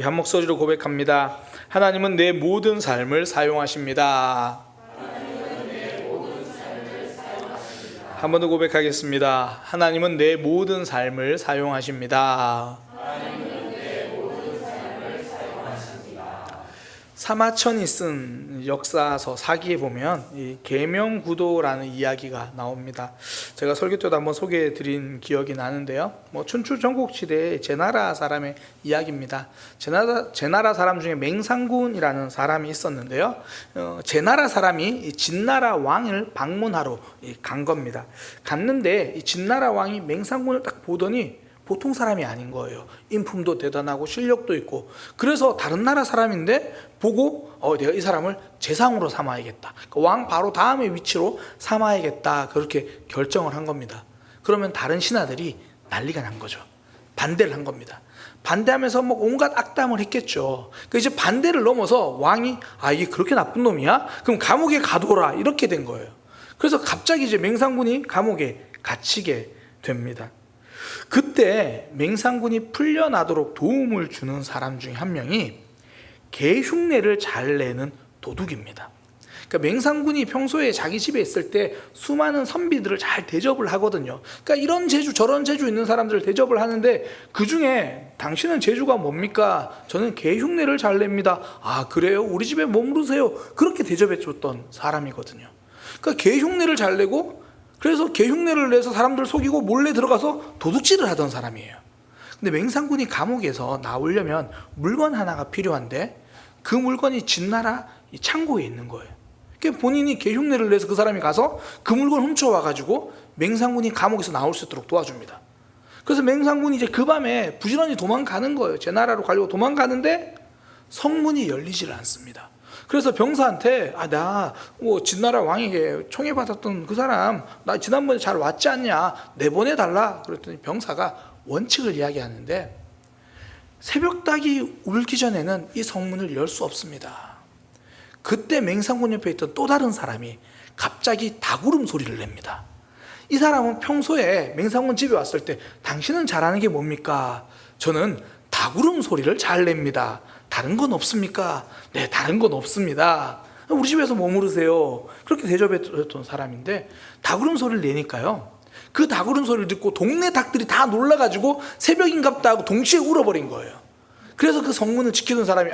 한 목소리로 고백합니다. 하나님은 내 모든 삶을 사용하십니다. 한 번 더 고백하겠습니다. 하나님은 내 모든 삶을 사용하십니다. 사마천이 쓴 역사서 사기에 보면 이 계명구도라는 이야기가 나옵니다. 제가 설교 때도 한번 소개해 드린 기억이 나는데요. 춘추 전국시대의 제나라 사람의 이야기입니다. 제나라 사람 중에 맹상군이라는 사람이 있었는데요. 제나라 사람이 진나라 왕을 방문하러 간 겁니다. 갔는데 이 진나라 왕이 맹상군을 딱 보더니 보통 사람이 아닌 거예요. 인품도 대단하고 실력도 있고. 그래서 다른 나라 사람인데 보고 내가 이 사람을 재상으로 삼아야겠다. 왕 바로 다음의 위치로 삼아야겠다. 그렇게 결정을 한 겁니다. 그러면 다른 신하들이 난리가 난 거죠. 반대를 한 겁니다. 반대하면서 온갖 악담을 했겠죠. 이제 반대를 넘어서 왕이 이게 그렇게 나쁜 놈이야? 그럼 감옥에 가둬라. 이렇게 된 거예요. 그래서 갑자기 이제 맹상군이 감옥에 갇히게 됩니다. 그때 맹상군이 풀려나도록 도움을 주는 사람 중에 한 명이 개 흉내를 잘 내는 도둑입니다. 그러니까 맹상군이 평소에 자기 집에 있을 때 수많은 선비들을 잘 대접을 하거든요. 그러니까 이런 재주 저런 재주 있는 사람들을 대접을 하는데 그 중에 당신은 재주가 뭡니까? 저는 개 흉내를 잘 냅니다. 그래요? 우리 집에 머무르세요. 그렇게 대접해 줬던 사람이거든요. 그러니까 개 흉내를 잘 내고 그래서 개 흉내를 내서 사람들 속이고 몰래 들어가서 도둑질을 하던 사람이에요. 근데 맹상군이 감옥에서 나오려면 물건 하나가 필요한데 그 물건이 진나라 창고에 있는 거예요. 그러니까 본인이 개 흉내를 내서 그 사람이 가서 그 물건 훔쳐와가지고 맹상군이 감옥에서 나올 수 있도록 도와줍니다. 그래서 맹상군이 이제 그 밤에 부지런히 도망가는 거예요. 제 나라로 가려고 도망가는데 성문이 열리질 않습니다. 그래서 병사한테 나 진나라 왕에게 총애받았던 그 사람 나 지난번에 잘 왔지 않냐 내보내달라. 그랬더니 병사가 원칙을 이야기하는데 새벽닭이 울기 전에는 이 성문을 열 수 없습니다. 그때 맹상군 옆에 있던 또 다른 사람이 갑자기 닭울음 소리를 냅니다. 이 사람은 평소에 맹상군 집에 왔을 때 당신은 잘하는 게 뭡니까? 저는 닭울음 소리를 잘 냅니다. 다른 건 없습니까? 네, 다른 건 없습니다. 우리 집에서 머무르세요. 그렇게 대접했던 사람인데 닭울음 소리를 내니까요. 그 닭울음 소리를 듣고 동네 닭들이 다 놀라가지고 새벽인갑다 하고 동시에 울어버린 거예요. 그래서 그 성문을 지키던 사람이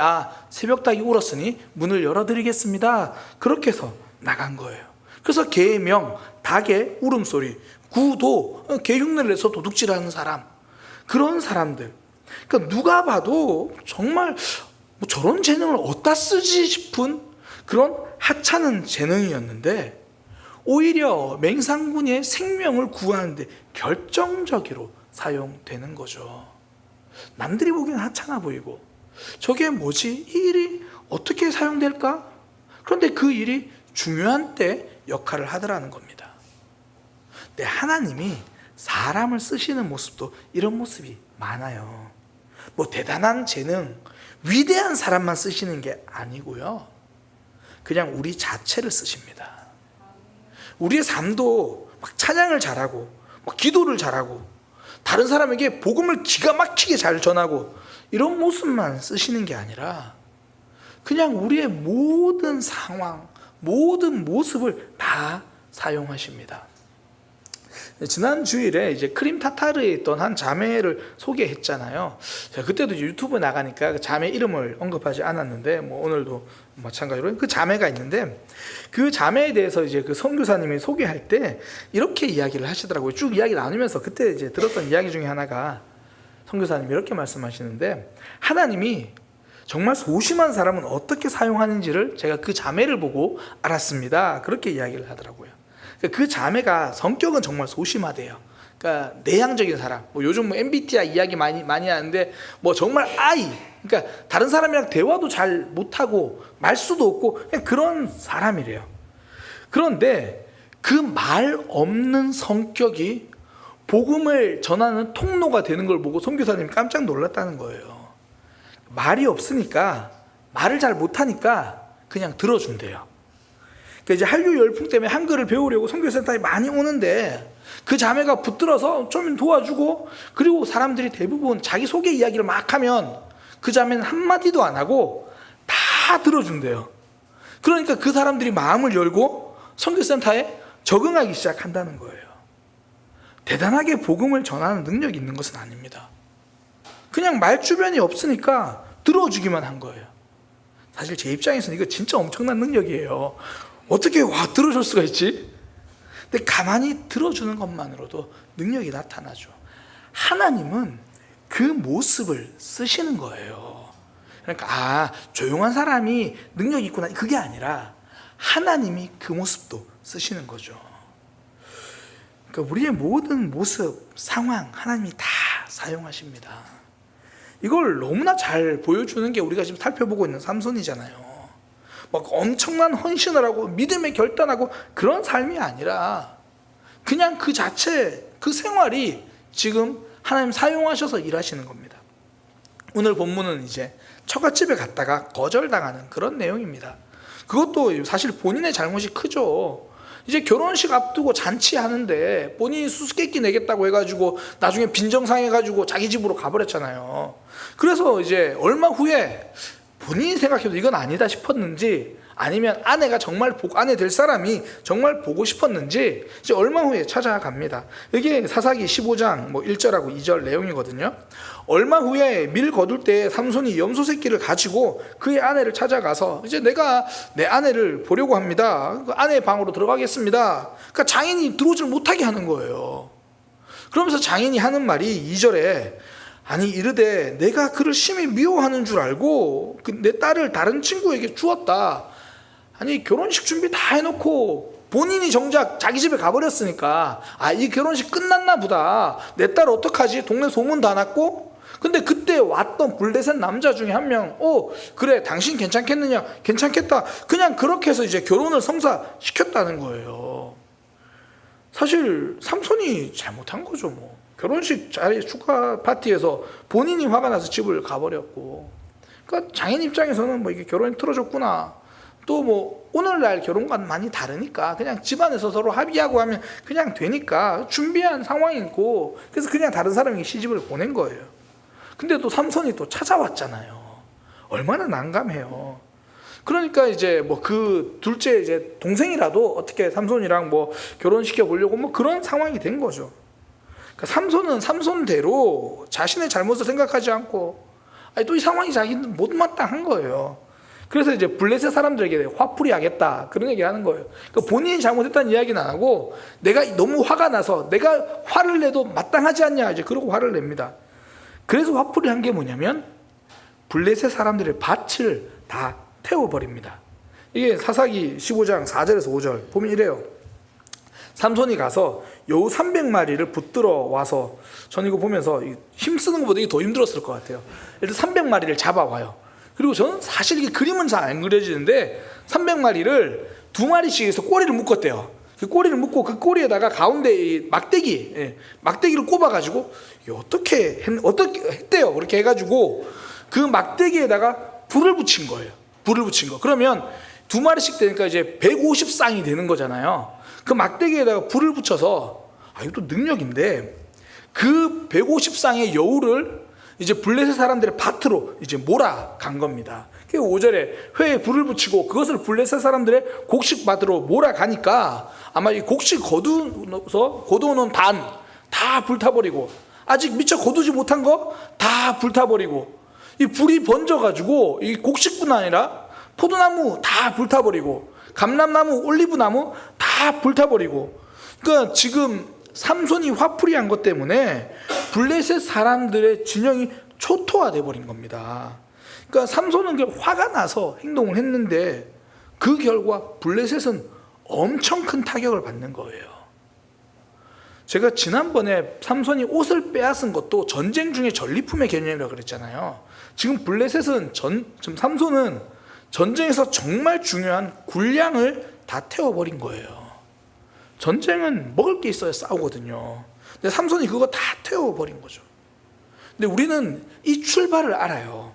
새벽 닭이 울었으니 문을 열어드리겠습니다. 그렇게 해서 나간 거예요. 그래서 개명, 닭의 울음소리, 구도, 개 흉내를 내서 도둑질하는 사람, 그런 사람들. 그러니까 누가 봐도 정말 저런 재능을 어디다 쓰지 싶은 그런 하찮은 재능이었는데 오히려 맹상군의 생명을 구하는데 결정적으로 사용되는 거죠. 남들이 보기엔 하찮아 보이고 저게 뭐지? 이 일이 어떻게 사용될까? 그런데 그 일이 중요한 때 역할을 하더라는 겁니다. 근데 하나님이 사람을 쓰시는 모습도 이런 모습이 많아요. 대단한 재능, 위대한 사람만 쓰시는 게 아니고요. 그냥 우리 자체를 쓰십니다. 우리의 삶도 찬양을 잘하고 기도를 잘하고 다른 사람에게 복음을 기가 막히게 잘 전하고 이런 모습만 쓰시는 게 아니라 그냥 우리의 모든 상황, 모든 모습을 다 사용하십니다. 지난 주일에 이제 크림 타타르에 있던 한 자매를 소개했잖아요. 제가 그때도 유튜브에 나가니까 그 자매 이름을 언급하지 않았는데 오늘도 마찬가지로 그 자매가 있는데 그 자매에 대해서 이제 그 선교사님이 소개할 때 이렇게 이야기를 하시더라고요. 쭉 이야기 나누면서 그때 이제 들었던 이야기 중에 하나가 선교사님이 이렇게 말씀하시는데 하나님이 정말 소심한 사람은 어떻게 사용하는지를 제가 그 자매를 보고 알았습니다. 그렇게 이야기를 하더라고요. 그 자매가 성격은 정말 소심하대요. 그러니까 내향적인 사람. 요즘 MBTI 이야기 많이 하는데 정말 그러니까 다른 사람이랑 대화도 잘 못하고 말수도 없고 그냥 그런 사람이래요. 그런데 그 말 없는 성격이 복음을 전하는 통로가 되는 걸 보고 선교사님이 깜짝 놀랐다는 거예요. 말이 없으니까 말을 잘 못하니까 그냥 들어준대요. 이제 한류 열풍 때문에 한글을 배우려고 선교센터에 많이 오는데 그 자매가 붙들어서 좀 도와주고 그리고 사람들이 대부분 자기 소개 이야기를 막 하면 그 자매는 한마디도 안 하고 다 들어준대요. 그러니까 그 사람들이 마음을 열고 선교센터에 적응하기 시작한다는 거예요. 대단하게 복음을 전하는 능력이 있는 것은 아닙니다. 그냥 말주변이 없으니까 들어주기만 한 거예요. 사실 제 입장에서는 이거 진짜 엄청난 능력이에요. 어떻게 들어줄 수가 있지? 근데 가만히 들어주는 것만으로도 능력이 나타나죠. 하나님은 그 모습을 쓰시는 거예요. 그러니까 조용한 사람이 능력이 있구나, 그게 아니라 하나님이 그 모습도 쓰시는 거죠. 그러니까 우리의 모든 모습, 상황 하나님이 다 사용하십니다. 이걸 너무나 잘 보여주는 게 우리가 지금 살펴보고 있는 삼손이잖아요. 막 엄청난 헌신을 하고 믿음에 결단하고 그런 삶이 아니라 그냥 그 자체, 그 생활이 지금 하나님 사용하셔서 일하시는 겁니다. 오늘 본문은 이제 처갓집에 갔다가 거절당하는 그런 내용입니다. 그것도 사실 본인의 잘못이 크죠. 이제 결혼식 앞두고 잔치하는데 본인이 수수께끼 내겠다고 해가지고 나중에 빈정상해가지고 자기 집으로 가버렸잖아요. 그래서 이제 얼마 후에 본인이 생각해도 이건 아니다 싶었는지, 아니면 아내가 정말 아내 될 사람이 정말 보고 싶었는지 이제 얼마 후에 찾아갑니다. 이게 사사기 15장 1절하고 2절 내용이거든요. 얼마 후에 밀 거둘 때 삼손이 염소 새끼를 가지고 그의 아내를 찾아가서 이제 내가 내 아내를 보려고 합니다. 그 아내의 방으로 들어가겠습니다. 그러니까 장인이 들어오질 못하게 하는 거예요. 그러면서 장인이 하는 말이 2절에 아니 이르되 내가 그를 심히 미워하는 줄 알고 내 딸을 다른 친구에게 주었다. 아니 결혼식 준비 다 해놓고 본인이 정작 자기 집에 가버렸으니까 이 결혼식 끝났나 보다, 내 딸 어떡하지, 동네 소문 다 났고. 근데 그때 왔던 불대셋 남자 중에 한 명, 그래 당신 괜찮겠느냐, 괜찮겠다, 그냥 그렇게 해서 이제 결혼을 성사시켰다는 거예요. 사실 삼손이 잘못한 거죠. 결혼식 축하 파티에서 본인이 화가 나서 집을 가버렸고, 그러니까 장인 입장에서는 이게 결혼이 틀어졌구나, 또 오늘날 결혼과 많이 다르니까 그냥 집안에서 서로 합의하고 하면 그냥 되니까 준비한 상황이고, 그래서 그냥 다른 사람이 시집을 보낸 거예요. 근데 또 삼손이 또 찾아왔잖아요. 얼마나 난감해요. 그러니까 이제 그 둘째 이제 동생이라도 어떻게 삼손이랑 결혼시켜 보려고 그런 상황이 된 거죠. 그러니까 삼손은 삼손대로 자신의 잘못을 생각하지 않고 또 이 상황이 자기는 못마땅한 거예요. 그래서 이제 블레셋 사람들에게 화풀이 하겠다 그런 얘기를 하는 거예요. 그러니까 본인이 잘못했다는 이야기는 안 하고 내가 너무 화가 나서 내가 화를 내도 마땅하지 않냐, 이제 그러고 화를 냅니다. 그래서 화풀이 한 게 뭐냐면 블레셋 사람들의 밭을 다 태워버립니다. 이게 사사기 15장 4절에서 5절 보면 이래요. 삼손이 가서 여우 300마리를 붙들어 와서, 전 이거 보면서 힘쓰는 것보다 이게 더 힘들었을 것 같아요. 일단 300마리를 잡아와요. 그리고 저는 사실 이게 그림은 잘 안 그려지는데 300마리를 2마리씩 해서 꼬리를 묶었대요. 그 꼬리를 묶고 그 꼬리에다가 가운데 이 막대기를 꼽아가지고 어떻게 했대요. 그렇게 해가지고 그 막대기에다가 불을 붙인 거예요. 불을 붙인 거. 그러면 2마리씩 되니까 이제 150쌍이 되는 거잖아요. 그 막대기에다가 불을 붙여서, 이것도 능력인데, 그 150쌍의 여우를 이제 블레셋 사람들의 밭으로 이제 몰아간 겁니다. 5절에 회에 불을 붙이고 그것을 블레셋 사람들의 곡식 밭으로 몰아가니까 아마 이 곡식 거두어놓은 단 다 불타버리고, 아직 미처 거두지 못한 거 다 불타버리고, 이 불이 번져가지고 이 곡식뿐 아니라 포도나무 다 불타버리고, 감람나무, 올리브나무 다 불타버리고. 그러니까 지금 삼손이 화풀이한 것 때문에 블레셋 사람들의 진영이 초토화돼 버린 겁니다. 그러니까 삼손은 화가 나서 행동을 했는데 그 결과 블레셋은 엄청 큰 타격을 받는 거예요. 제가 지난번에 삼손이 옷을 빼앗은 것도 전쟁 중에 전리품의 개념이라고 그랬잖아요. 지금 지금 삼손은 전쟁에서 정말 중요한 군량을 다 태워버린 거예요. 전쟁은 먹을 게 있어야 싸우거든요. 근데 삼손이 그거 다 태워버린 거죠. 근데 우리는 이 출발을 알아요.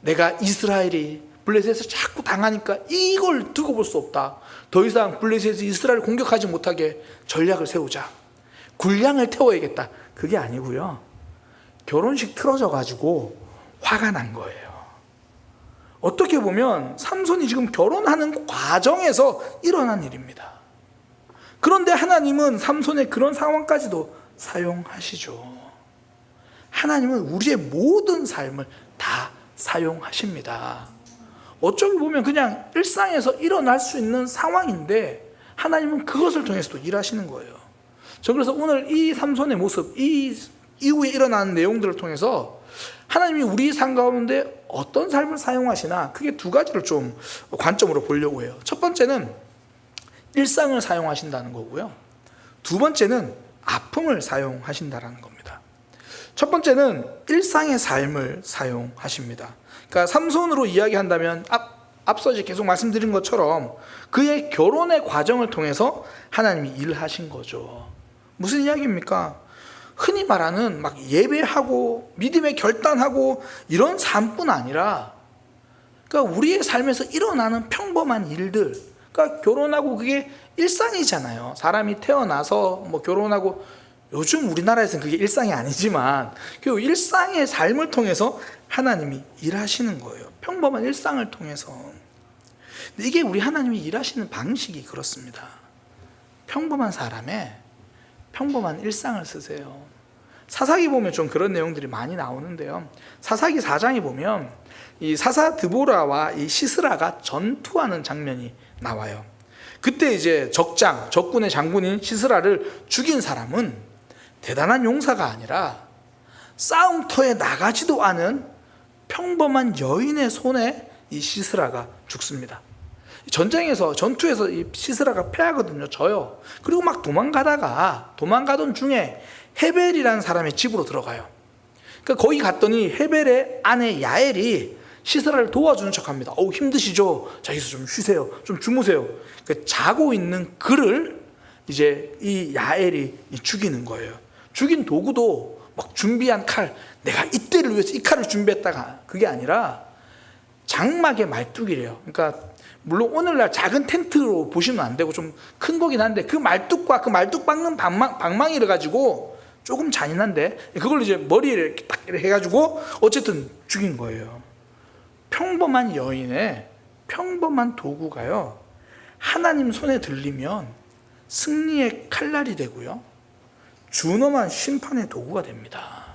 내가 이스라엘이 블레셋에서 자꾸 당하니까 이걸 두고 볼 수 없다. 더 이상 블레셋이 이스라엘을 공격하지 못하게 전략을 세우자. 군량을 태워야겠다. 그게 아니고요. 결혼식 틀어져 가지고 화가 난 거예요. 어떻게 보면 삼손이 지금 결혼하는 과정에서 일어난 일입니다. 그런데 하나님은 삼손의 그런 상황까지도 사용하시죠. 하나님은 우리의 모든 삶을 다 사용하십니다. 어쩌고 보면 그냥 일상에서 일어날 수 있는 상황인데 하나님은 그것을 통해서도 일하시는 거예요. 저 그래서 오늘 이 삼손의 모습, 이 이후에 일어나는 내용들을 통해서 하나님이 우리 삶 가운데 어떤 삶을 사용하시나 크게 두 가지를 좀 관점으로 보려고 해요. 첫 번째는 일상을 사용하신다는 거고요. 두 번째는 아픔을 사용하신다는 겁니다. 첫 번째는 일상의 삶을 사용하십니다. 그러니까 삼손으로 이야기한다면 앞서 계속 말씀드린 것처럼 그의 결혼의 과정을 통해서 하나님이 일하신 거죠. 무슨 이야기입니까? 흔히 말하는 막 예배하고 믿음의 결단하고 이런 삶뿐 아니라 그러니까 우리의 삶에서 일어나는 평범한 일들, 그러니까 결혼하고 그게 일상이잖아요. 사람이 태어나서 뭐 결혼하고 요즘 우리나라에서는 그게 일상이 아니지만 그 일상의 삶을 통해서 하나님이 일하시는 거예요. 평범한 일상을 통해서. 근데 이게 우리 하나님이 일하시는 방식이 그렇습니다. 평범한 사람의 평범한 일상을 쓰세요. 사사기 보면 좀 그런 내용들이 많이 나오는데요. 사사기 4장에 보면 이 사사 드보라와 이 시스라가 전투하는 장면이 나와요. 그때 이제 적군의 장군인 시스라를 죽인 사람은 대단한 용사가 아니라 싸움터에 나가지도 않은 평범한 여인의 손에 이 시스라가 죽습니다. 전투에서 이 시스라가 패하거든요. 져요. 그리고 막 도망가던 중에 헤벨이라는 사람의 집으로 들어가요. 그러니까 거기 갔더니 헤벨의 아내 야엘이 시스라를 도와주는 척합니다. 힘드시죠? 자, 여기서 좀 쉬세요. 좀 주무세요. 그러니까 자고 있는 그를 이제 이 야엘이 죽이는 거예요. 죽인 도구도 막 준비한 칼, 내가 이때를 위해서 이 칼을 준비했다가 그게 아니라 장막의 말뚝이래요. 그러니까 물론 오늘날 작은 텐트로 보시면 안 되고 좀 큰 거긴 한데 그 말뚝과 그 말뚝 박는 방망이를 가지고 조금 잔인한데 그걸 이제 머리에 이렇게 딱 해가지고 어쨌든 죽인 거예요. 평범한 여인의 평범한 도구가요, 하나님 손에 들리면 승리의 칼날이 되고요, 준엄한 심판의 도구가 됩니다.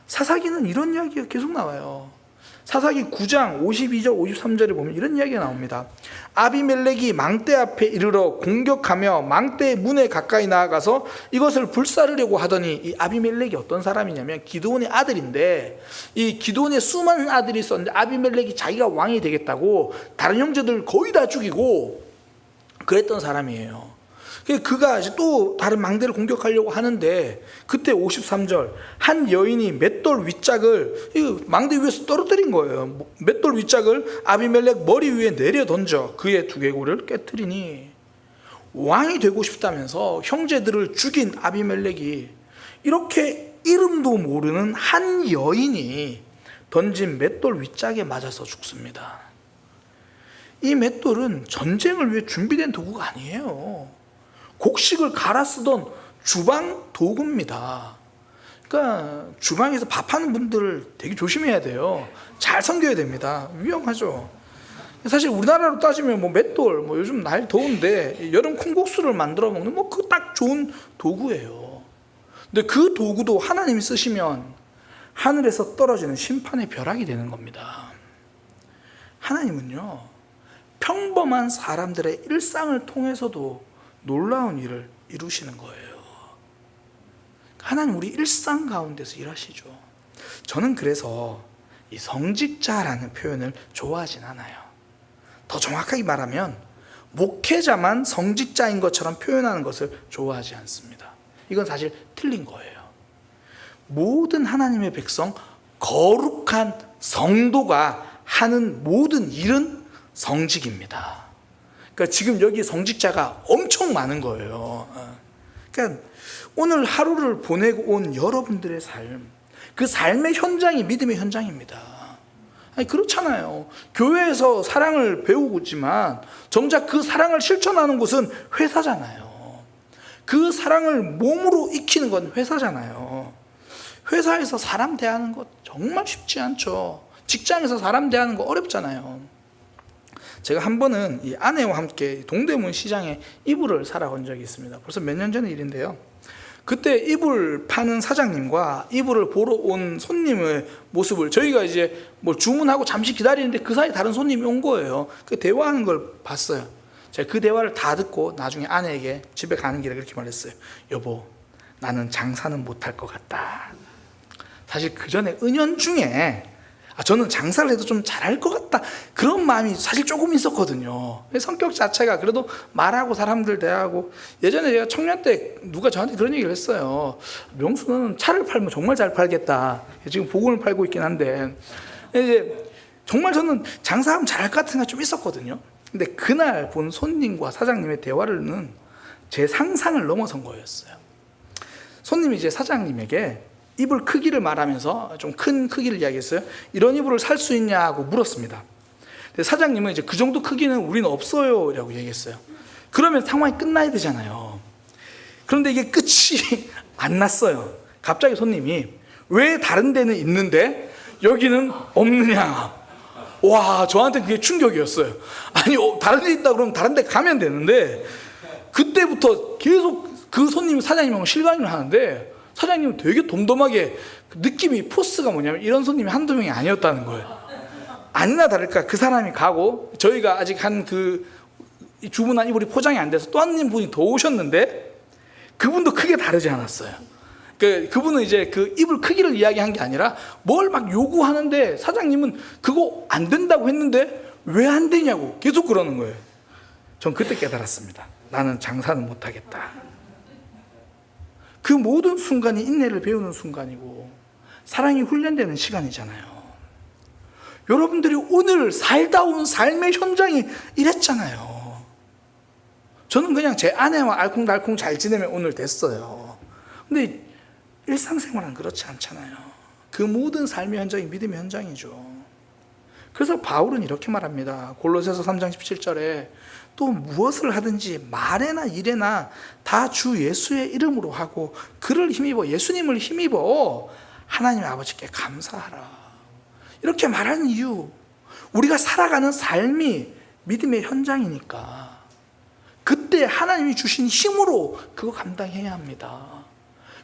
사사기는 이런 이야기가 계속 나와요. 사사기 9장 52절 53절에 보면 이런 이야기가 나옵니다. 아비멜렉이 망대 앞에 이르러 공격하며 망대의 문에 가까이 나아가서 이것을 불사르려고 하더니, 이 아비멜렉이 어떤 사람이냐면 기드온의 아들인데, 이 기드온의 수많은 아들이 있었는데 아비멜렉이 자기가 왕이 되겠다고 다른 형제들 거의 다 죽이고 그랬던 사람이에요. 그가 이제 또 다른 망대를 공격하려고 하는데, 그때 53절, 한 여인이 맷돌 윗짝을 망대 위에서 떨어뜨린 거예요. 맷돌 윗짝을 아비멜렉 머리 위에 내려 던져 그의 두개골을 깨트리니, 왕이 되고 싶다면서 형제들을 죽인 아비멜렉이 이렇게 이름도 모르는 한 여인이 던진 맷돌 윗짝에 맞아서 죽습니다. 이 맷돌은 전쟁을 위해 준비된 도구가 아니에요. 곡식을 갈아 쓰던 주방 도구입니다. 그러니까 주방에서 밥하는 분들 되게 조심해야 돼요. 잘 섬겨야 됩니다. 위험하죠. 사실 우리나라로 따지면 뭐 맷돌, 요즘 날 더운데 여름 콩국수를 만들어 먹는 그 딱 좋은 도구예요. 근데 그 도구도 하나님이 쓰시면 하늘에서 떨어지는 심판의 벼락이 되는 겁니다. 하나님은요, 평범한 사람들의 일상을 통해서도 놀라운 일을 이루시는 거예요. 하나님 우리 일상 가운데서 일하시죠. 저는 그래서 이 성직자라는 표현을 좋아하진 않아요. 더 정확하게 말하면 목회자만 성직자인 것처럼 표현하는 것을 좋아하지 않습니다. 이건 사실 틀린 거예요. 모든 하나님의 백성, 거룩한 성도가 하는 모든 일은 성직입니다. 그러니까 지금 여기 성직자가 엄청 많은 거예요. 그러니까 오늘 하루를 보내고 온 여러분들의 삶, 그 삶의 현장이 믿음의 현장입니다. 그렇잖아요. 교회에서 사랑을 배우고 있지만 정작 그 사랑을 실천하는 곳은 회사잖아요. 그 사랑을 몸으로 익히는 건 회사잖아요. 회사에서 사람 대하는 거 정말 쉽지 않죠. 직장에서 사람 대하는 거 어렵잖아요. 제가 한 번은 이 아내와 함께 동대문 시장에 이불을 사러 간 적이 있습니다. 벌써 몇 년 전의 일인데요. 그때 이불 파는 사장님과 이불을 보러 온 손님의 모습을 저희가 이제 뭐 주문하고 잠시 기다리는데 그 사이 다른 손님이 온 거예요. 그 대화하는 걸 봤어요. 제가 그 대화를 다 듣고 나중에 아내에게 집에 가는 길에 그렇게 말했어요. 여보, 나는 장사는 못할 것 같다. 사실 그 전에 은연중에 저는 장사를 해도 좀 잘할 것 같다, 그런 마음이 사실 조금 있었거든요. 성격 자체가 그래도 말하고 사람들 대하고, 예전에 제가 청년 때 누가 저한테 그런 얘기를 했어요. 명수, 너는 차를 팔면 정말 잘 팔겠다. 지금 복음을 팔고 있긴 한데 이제 정말 저는 장사하면 잘할 것 같은 생각이 좀 있었거든요. 근데 그날 본 손님과 사장님의 대화는 제 상상을 넘어선 거였어요. 손님이 이제 사장님에게 이불 크기를 말하면서 좀 큰 크기를 이야기했어요. 이런 이불을 살 수 있냐고 물었습니다. 근데 사장님은 이제 그 정도 크기는 우리는 없어요 라고 얘기했어요. 그러면 상황이 끝나야 되잖아요. 그런데 이게 끝이 안 났어요. 갑자기 손님이 왜 다른 데는 있는데 여기는 없느냐. 와, 저한테 그게 충격이었어요. 아니, 다른 데 있다 그러면 다른 데 가면 되는데, 그때부터 계속 그 손님이 사장님하고 실강을 하는데, 사장님은 되게 덤덤하게, 느낌이 포스가 뭐냐면 이런 손님이 한두 명이 아니었다는 거예요. 아니나 다를까 그 사람이 가고, 저희가 아직 한 그 주문한 이불이 포장이 안 돼서 또 한 분이 더 오셨는데 그분도 크게 다르지 않았어요. 그분은 이제 그 이불 크기를 이야기한 게 아니라 뭘 막 요구하는데 사장님은 그거 안 된다고 했는데 왜 안 되냐고 계속 그러는 거예요. 전 그때 깨달았습니다. 나는 장사는 못하겠다. 그 모든 순간이 인내를 배우는 순간이고 사랑이 훈련되는 시간이잖아요. 여러분들이 오늘 살다 온 삶의 현장이 이랬잖아요. 저는 그냥 제 아내와 알콩달콩 잘 지내면 오늘 됐어요. 근데 일상생활은 그렇지 않잖아요. 그 모든 삶의 현장이 믿음의 현장이죠. 그래서 바울은 이렇게 말합니다. 골로새서 3장 17절에 또 무엇을 하든지 말에나 일에나 다 주 예수의 이름으로 하고 그를 힘입어, 예수님을 힘입어 하나님 아버지께 감사하라. 이렇게 말하는 이유, 우리가 살아가는 삶이 믿음의 현장이니까 그때 하나님이 주신 힘으로 그거 감당해야 합니다.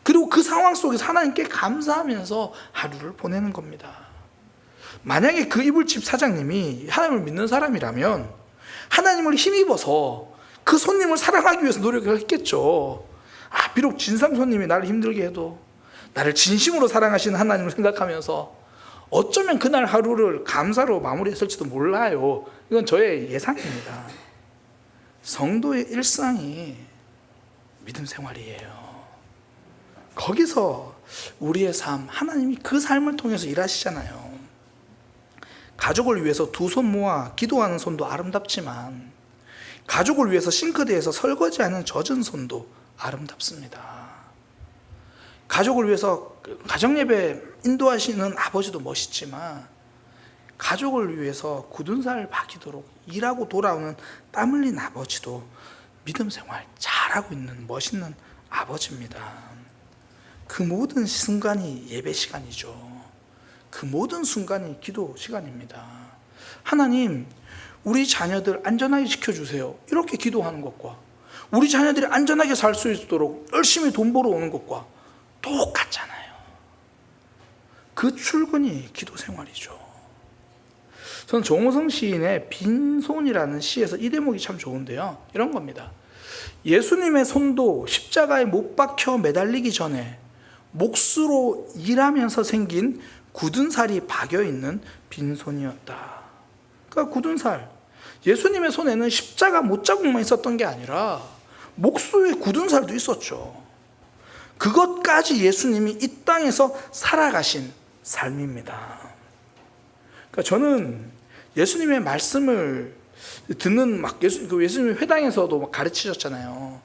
그리고 그 상황 속에서 하나님께 감사하면서 하루를 보내는 겁니다. 만약에 그 이불집 사장님이 하나님을 믿는 사람이라면 하나님을 힘입어서 그 손님을 사랑하기 위해서 노력을 했겠죠. 비록 진상 손님이 나를 힘들게 해도 나를 진심으로 사랑하시는 하나님을 생각하면서 어쩌면 그날 하루를 감사로 마무리했을지도 몰라요. 이건 저의 예상입니다. 성도의 일상이 믿음 생활이에요. 거기서 우리의 삶, 하나님이 그 삶을 통해서 일하시잖아요. 가족을 위해서 두 손 모아 기도하는 손도 아름답지만 가족을 위해서 싱크대에서 설거지하는 젖은 손도 아름답습니다. 가족을 위해서 가정예배 인도하시는 아버지도 멋있지만 가족을 위해서 굳은 살 박이도록 일하고 돌아오는 땀 흘린 아버지도 믿음 생활 잘하고 있는 멋있는 아버지입니다. 그 모든 순간이 예배 시간이죠. 그 모든 순간이 기도 시간입니다. 하나님, 우리 자녀들 안전하게 지켜주세요. 이렇게 기도하는 것과 우리 자녀들이 안전하게 살 수 있도록 열심히 돈 벌어 오는 것과 똑같잖아요. 그 출근이 기도 생활이죠. 저는 정호성 시인의 빈손이라는 시에서 이 대목이 참 좋은데요. 이런 겁니다. 예수님의 손도 십자가에 못 박혀 매달리기 전에 몫으로 일하면서 생긴 굳은 살이 박여있는 빈손이었다. 그러니까 굳은 살, 예수님의 손에는 십자가 못자국만 있었던 게 아니라 몫의 굳은 살도 있었죠. 그것까지 예수님이 이 땅에서 살아가신 삶입니다. 그러니까 저는 예수님의 말씀을 듣는 예수님이 회당에서도 막 가르치셨잖아요.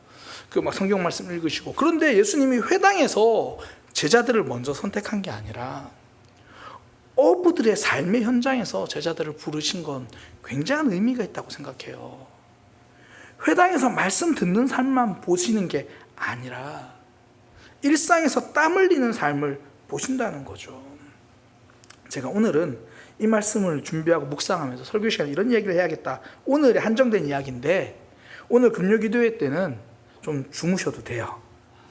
성경 말씀 읽으시고. 그런데 예수님이 회당에서 제자들을 먼저 선택한 게 아니라 어부들의 삶의 현장에서 제자들을 부르신 건 굉장한 의미가 있다고 생각해요. 회당에서 말씀 듣는 삶만 보시는 게 아니라 일상에서 땀 흘리는 삶을 보신다는 거죠. 제가 오늘은 이 말씀을 준비하고 묵상하면서 설교 시간에 이런 얘기를 해야겠다. 오늘에 한정된 이야기인데 오늘 금요기도회 때는 좀 주무셔도 돼요.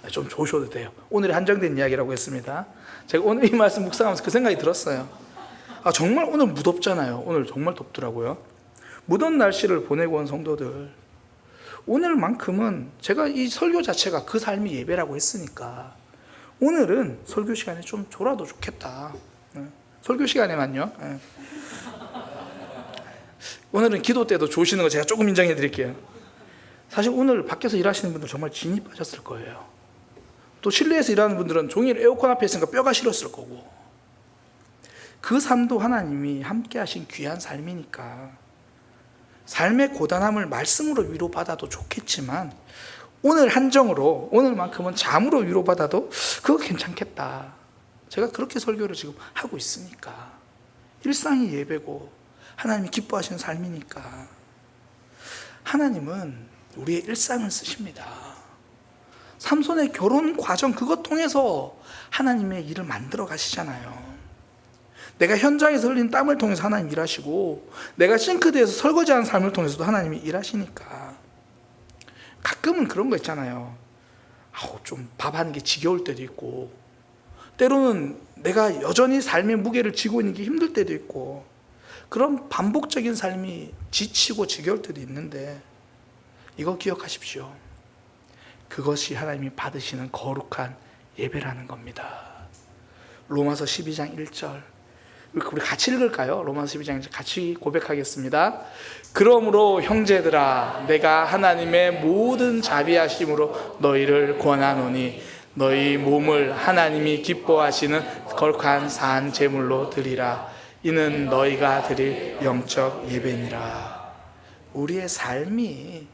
좀 조셔도 돼요. 오늘에 한정된 이야기라고 했습니다. 제가 오늘 이 말씀 묵상하면서 그 생각이 들었어요. 정말 오늘 무덥잖아요. 오늘 정말 덥더라고요. 무더운 날씨를 보내고 온 성도들, 오늘만큼은 제가 이 설교 자체가 그 삶이 예배라고 했으니까 오늘은 설교 시간에 좀 졸아도 좋겠다. 설교 시간에만요. 오늘은 기도 때도 조시는 거 제가 조금 인정해 드릴게요. 사실 오늘 밖에서 일하시는 분들 정말 진이 빠졌을 거예요. 또 실내에서 일하는 분들은 종일 에어컨 앞에 있으니까 뼈가 시렸을 거고, 그 삶도 하나님이 함께 하신 귀한 삶이니까 삶의 고단함을 말씀으로 위로받아도 좋겠지만 오늘 한정으로, 오늘만큼은 잠으로 위로받아도 그거 괜찮겠다. 제가 그렇게 설교를 지금 하고 있으니까. 일상이 예배고 하나님이 기뻐하시는 삶이니까. 하나님은 우리의 일상을 쓰십니다. 삼손의 결혼 과정, 그것 통해서 하나님의 일을 만들어 가시잖아요. 내가 현장에서 흘린 땀을 통해서 하나님 일하시고, 내가 싱크대에서 설거지하는 삶을 통해서도 하나님이 일하시니까. 가끔은 그런 거 있잖아요. 좀 밥하는 게 지겨울 때도 있고, 때로는 내가 여전히 삶의 무게를 지고 있는 게 힘들 때도 있고, 그런 반복적인 삶이 지치고 지겨울 때도 있는데, 이거 기억하십시오. 그것이 하나님이 받으시는 거룩한 예배라는 겁니다. 로마서 12장 1절, 우리 같이 읽을까요? 로마서 12장 같이 고백하겠습니다. 그러므로 형제들아, 내가 하나님의 모든 자비하심으로 너희를 권하노니 너희 몸을 하나님이 기뻐하시는 거룩한 산 제물로 드리라. 이는 너희가 드릴 영적 예배니라. 우리의 삶이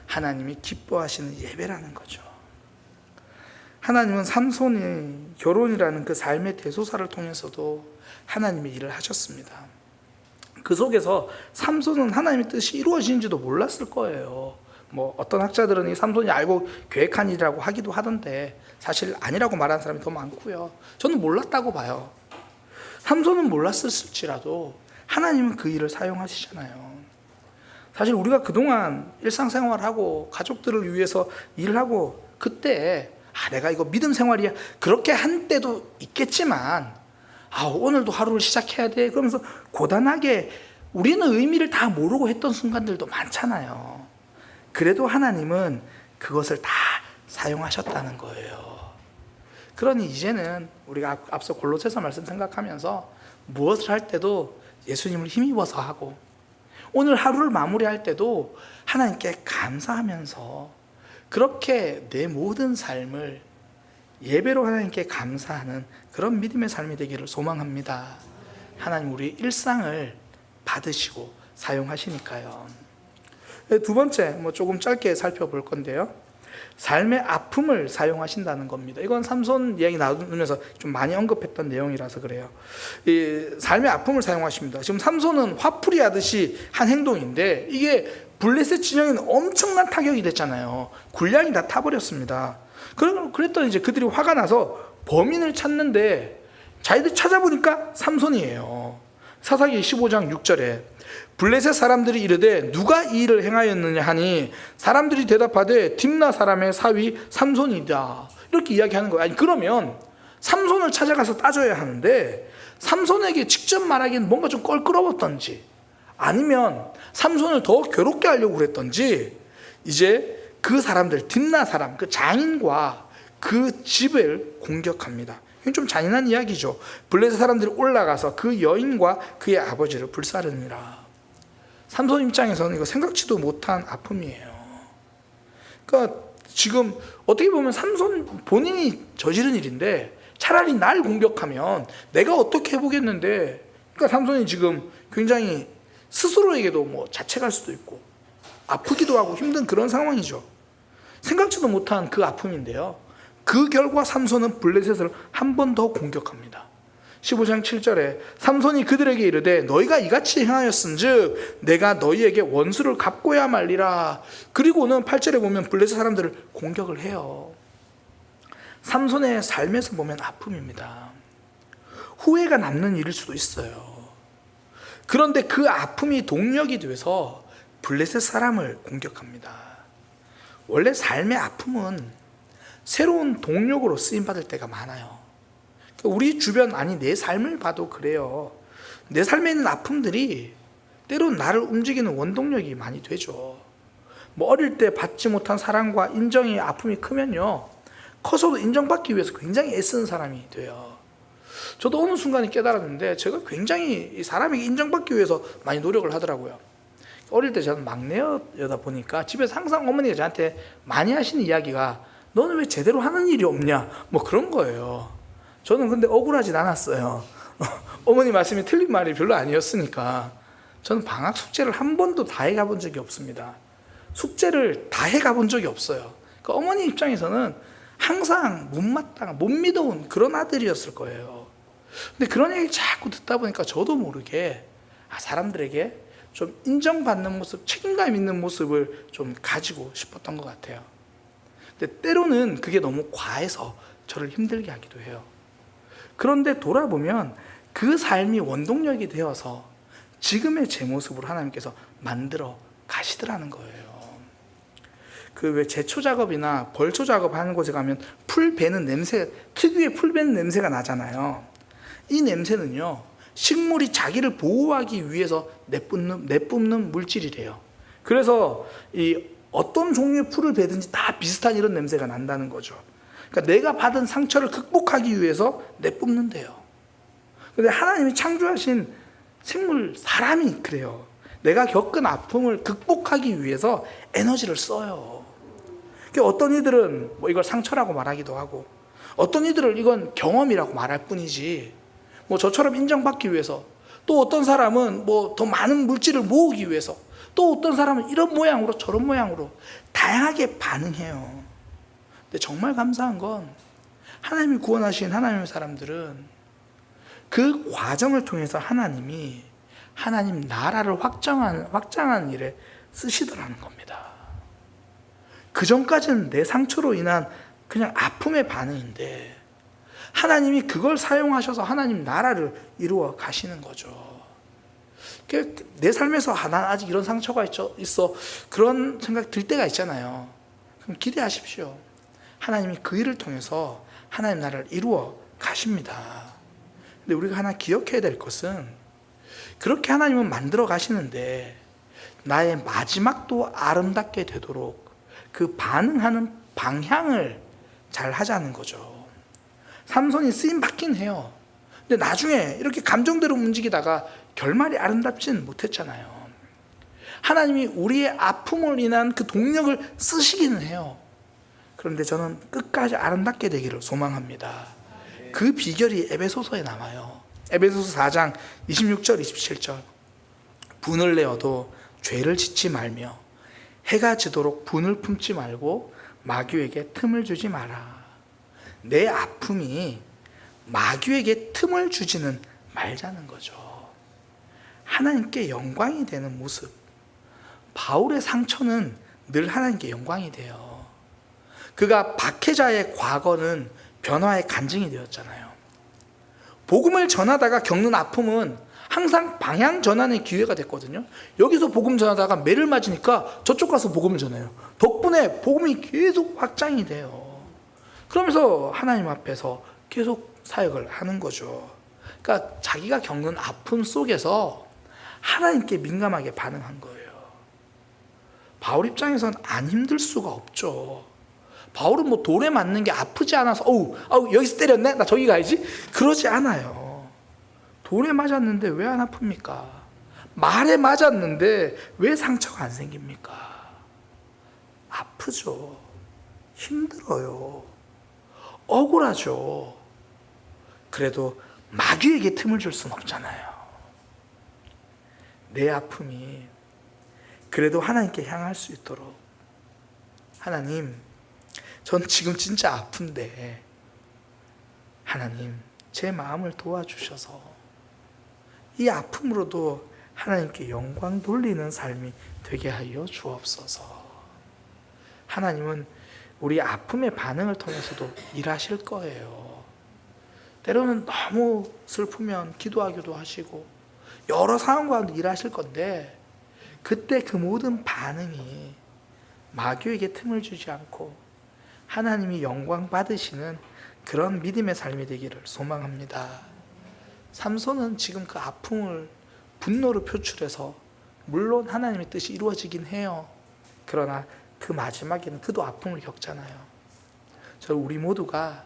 하나님이 기뻐하시는 예배라는 거죠. 하나님은 삼손의 결혼이라는 그 삶의 대소사를 통해서도 하나님의 일을 하셨습니다. 그 속에서 삼손은 하나님의 뜻이 이루어지는지도 몰랐을 거예요. 어떤 학자들은 이 삼손이 알고 계획한 일이라고 하기도 하던데 사실 아니라고 말하는 사람이 더 많고요. 저는 몰랐다고 봐요. 삼손은 몰랐을지라도 하나님은 그 일을 사용하시잖아요. 사실 우리가 그동안 일상생활하고 가족들을 위해서 일을 하고, 그때 내가 이거 믿음 생활이야 그렇게 한 때도 있겠지만, 오늘도 하루를 시작해야 돼 그러면서 고단하게 우리는 의미를 다 모르고 했던 순간들도 많잖아요. 그래도 하나님은 그것을 다 사용하셨다는 거예요. 그러니 이제는 우리가 앞서 골로새서 말씀 생각하면서 무엇을 할 때도 예수님을 힘입어서 하고, 오늘 하루를 마무리할 때도 하나님께 감사하면서 그렇게 내 모든 삶을 예배로 하나님께 감사하는 그런 믿음의 삶이 되기를 소망합니다. 하나님 우리 일상을 받으시고 사용하시니까요. 두 번째, 조금 짧게 살펴볼 건데요. 삶의 아픔을 사용하신다는 겁니다. 이건 삼손 이야기 나누면서 좀 많이 언급했던 내용이라서 그래요. 이 삶의 아픔을 사용하십니다. 지금 삼손은 화풀이 하듯이 한 행동인데, 이게 블레셋 진영에는 엄청난 타격이 됐잖아요. 군량이 다 타버렸습니다. 그랬더니 이제 그들이 화가 나서 범인을 찾는데, 자기들 찾아보니까 삼손이에요. 사사기 15장 6절에 블레셋 사람들이 이르되 누가 이 일을 행하였느냐 하니 사람들이 대답하되 딥나 사람의 사위 삼손이다, 이렇게 이야기하는 거예요. 아니 그러면 삼손을 찾아가서 따져야 하는데, 삼손에게 직접 말하기엔 뭔가 좀 껄끄러웠던지, 아니면 삼손을 더 괴롭게 하려고 그랬던지, 이제 그 사람들, 딥나 사람, 그 장인과 그 집을 공격합니다. 이건 좀 잔인한 이야기죠. 블레셋 사람들이 올라가서 그 여인과 그의 아버지를 불사르니라. 삼손 입장에서는 이거 생각지도 못한 아픔이에요. 그러니까 지금 어떻게 보면 삼손 본인이 저지른 일인데, 차라리 날 공격하면 내가 어떻게 해보겠는데, 그러니까 삼손이 지금 굉장히 스스로에게도 자책할 수도 있고 아프기도 하고 힘든 그런 상황이죠. 생각지도 못한 그 아픔인데요, 그 결과 삼손은 블레셋을 한 번 더 공격합니다. 15장 7절에 삼손이 그들에게 이르되 너희가 이같이 행하였은즉 내가 너희에게 원수를 갚고야 말리라. 그리고는 8절에 보면 블레셋 사람들을 공격을 해요. 삼손의 삶에서 보면 아픔입니다. 후회가 남는 일일 수도 있어요. 그런데 그 아픔이 동력이 돼서 블레셋 사람을 공격합니다. 원래 삶의 아픔은 새로운 동력으로 쓰임받을 때가 많아요. 우리 주변, 아니 내 삶을 봐도 그래요. 내 삶에 있는 아픔들이 때로는 나를 움직이는 원동력이 많이 되죠. 뭐 어릴 때 받지 못한 사랑과 인정의 아픔이 크면요, 커서도 인정받기 위해서 굉장히 애쓰는 사람이 돼요. 저도 어느 순간에 깨달았는데 제가 굉장히 사람에게 인정받기 위해서 많이 노력을 하더라고요. 어릴 때 저는 막내여다 보니까 집에서 항상 어머니가 저한테 많이 하시는 이야기가 너는 왜 제대로 하는 일이 없냐, 뭐 그런 거예요. 저는 근데 억울하진 않았어요. 어머니 말씀이 틀린 말이 별로 아니었으니까. 저는 방학 숙제를 한 번도 다 해가본 적이 없습니다. 숙제를 다 해가본 적이 없어요. 그러니까 어머니 입장에서는 항상 못마땅한, 못 믿어온 그런 아들이었을 거예요. 근데 그런 얘기를 자꾸 듣다 보니까 저도 모르게 사람들에게 좀 인정받는 모습, 책임감 있는 모습을 좀 가지고 싶었던 것 같아요. 근데 때로는 그게 너무 과해서 저를 힘들게 하기도 해요. 그런데 돌아보면 그 삶이 원동력이 되어서 지금의 제 모습으로 하나님께서 만들어 가시더라는 거예요. 그 왜 제초 작업이나 벌초 작업하는 곳에 가면 풀 베는 냄새, 특유의 풀 베는 냄새가 나잖아요. 이 냄새는요, 식물이 자기를 보호하기 위해서 내뿜는 물질이래요. 그래서 이 어떤 종류의 풀을 베든지 다 비슷한 이런 냄새가 난다는 거죠. 그러니까 내가 받은 상처를 극복하기 위해서 내뿜는데요. 근데 하나님이 창조하신 생물, 사람이 그래요. 내가 겪은 아픔을 극복하기 위해서 에너지를 써요. 그러니까 어떤 이들은 뭐 이걸 상처라고 말하기도 하고, 어떤 이들은 이건 경험이라고 말할 뿐이지, 뭐 저처럼 인정받기 위해서, 또 어떤 사람은 뭐 더 많은 물질을 모으기 위해서, 또 어떤 사람은 이런 모양으로 저런 모양으로 다양하게 반응해요. 근데 정말 감사한 건 하나님이 구원하신 하나님의 사람들은 그 과정을 통해서 하나님이 하나님 나라를 확장하는 일에 쓰시더라는 겁니다. 그 전까지는 내 상처로 인한 그냥 아픔의 반응인데 하나님이 그걸 사용하셔서 하나님 나라를 이루어 가시는 거죠. 내 삶에서 난 아직 이런 상처가 있어, 그런 생각 들 때가 있잖아요. 그럼 기대하십시오. 하나님이 그 일을 통해서 하나님 나라를 이루어 가십니다. 근데 우리가 하나 기억해야 될 것은, 그렇게 하나님은 만들어 가시는데 나의 마지막도 아름답게 되도록 그 반응하는 방향을 잘 하자는 거죠. 삼손이 쓰임 받긴 해요. 근데 나중에 이렇게 감정대로 움직이다가 결말이 아름답진 못했잖아요. 하나님이 우리의 아픔을 인한 그 동력을 쓰시기는 해요. 그런데 저는 끝까지 아름답게 되기를 소망합니다. 그 비결이 에베소서에 남아요. 에베소서 4장 26절 27절. 분을 내어도 죄를 짓지 말며 해가 지도록 분을 품지 말고 마귀에게 틈을 주지 마라. 내 아픔이 마귀에게 틈을 주지는 말자는 거죠. 하나님께 영광이 되는 모습. 바울의 상처는 늘 하나님께 영광이 돼요. 그가 박해자의 과거는 변화의 간증이 되었잖아요. 복음을 전하다가 겪는 아픔은 항상 방향 전환의 기회가 됐거든요. 여기서 복음 전하다가 매를 맞으니까 저쪽 가서 복음을 전해요. 덕분에 복음이 계속 확장이 돼요. 그러면서 하나님 앞에서 계속 사역을 하는 거죠. 그러니까 자기가 겪는 아픔 속에서 하나님께 민감하게 반응한 거예요. 바울 입장에서는 안 힘들 수가 없죠. 바울은 뭐 돌에 맞는 게 아프지 않아서 여기서 때렸네? 나 저기 가야지? 그러지 않아요. 돌에 맞았는데 왜 안 아픕니까? 말에 맞았는데 왜 상처가 안 생깁니까? 아프죠. 힘들어요. 억울하죠. 그래도 마귀에게 틈을 줄 수는 없잖아요. 내 아픔이 그래도 하나님께 향할 수 있도록, 하나님, 전 지금 진짜 아픈데 하나님 제 마음을 도와주셔서 이 아픔으로도 하나님께 영광 돌리는 삶이 되게 하여 주옵소서. 하나님은 우리 아픔의 반응을 통해서도 일하실 거예요. 때로는 너무 슬프면 기도하기도 하시고 여러 상황 가운데 일하실 건데, 그때 그 모든 반응이 마귀에게 틈을 주지 않고 하나님이 영광 받으시는 그런 믿음의 삶이 되기를 소망합니다. 삼손은 지금 그 아픔을 분노로 표출해서 물론 하나님의 뜻이 이루어지긴 해요. 그러나 그 마지막에는 그도 아픔을 겪잖아요. 우리 모두가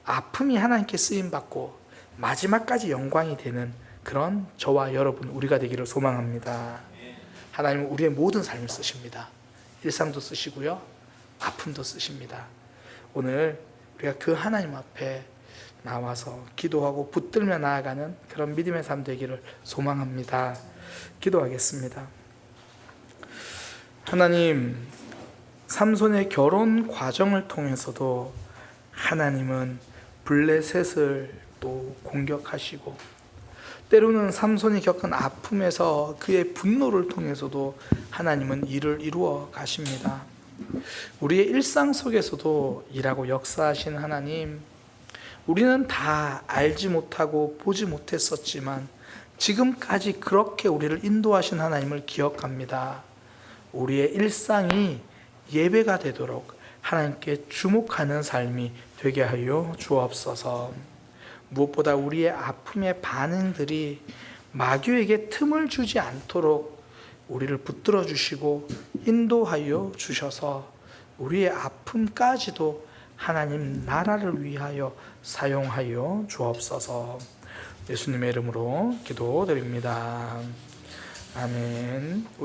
아픔이 하나님께 쓰임받고 마지막까지 영광이 되는 그런 저와 여러분, 우리가 되기를 소망합니다. 하나님은 우리의 모든 삶을 쓰십니다. 일상도 쓰시고요, 아픔도 쓰십니다. 오늘 우리가 그 하나님 앞에 나와서 기도하고 붙들며 나아가는 그런 믿음의 삶 되기를 소망합니다. 기도하겠습니다. 하나님, 삼손의 결혼 과정을 통해서도 하나님은 블레셋을 또 공격하시고, 때로는 삼손이 겪은 아픔에서 그의 분노를 통해서도 하나님은 일을 이루어 가십니다. 우리의 일상 속에서도 일하고 역사하신 하나님, 우리는 다 알지 못하고 보지 못했었지만 지금까지 그렇게 우리를 인도하신 하나님을 기억합니다. 우리의 일상이 예배가 되도록 하나님께 주목하는 삶이 되게 하여 주옵소서. 무엇보다 우리의 아픔의 반응들이 마귀에게 틈을 주지 않도록 우리를 붙들어 주시고 인도하여 주셔서 우리의 아픔까지도 하나님 나라를 위하여 사용하여 주옵소서. 예수님의 이름으로 기도드립니다. 아멘.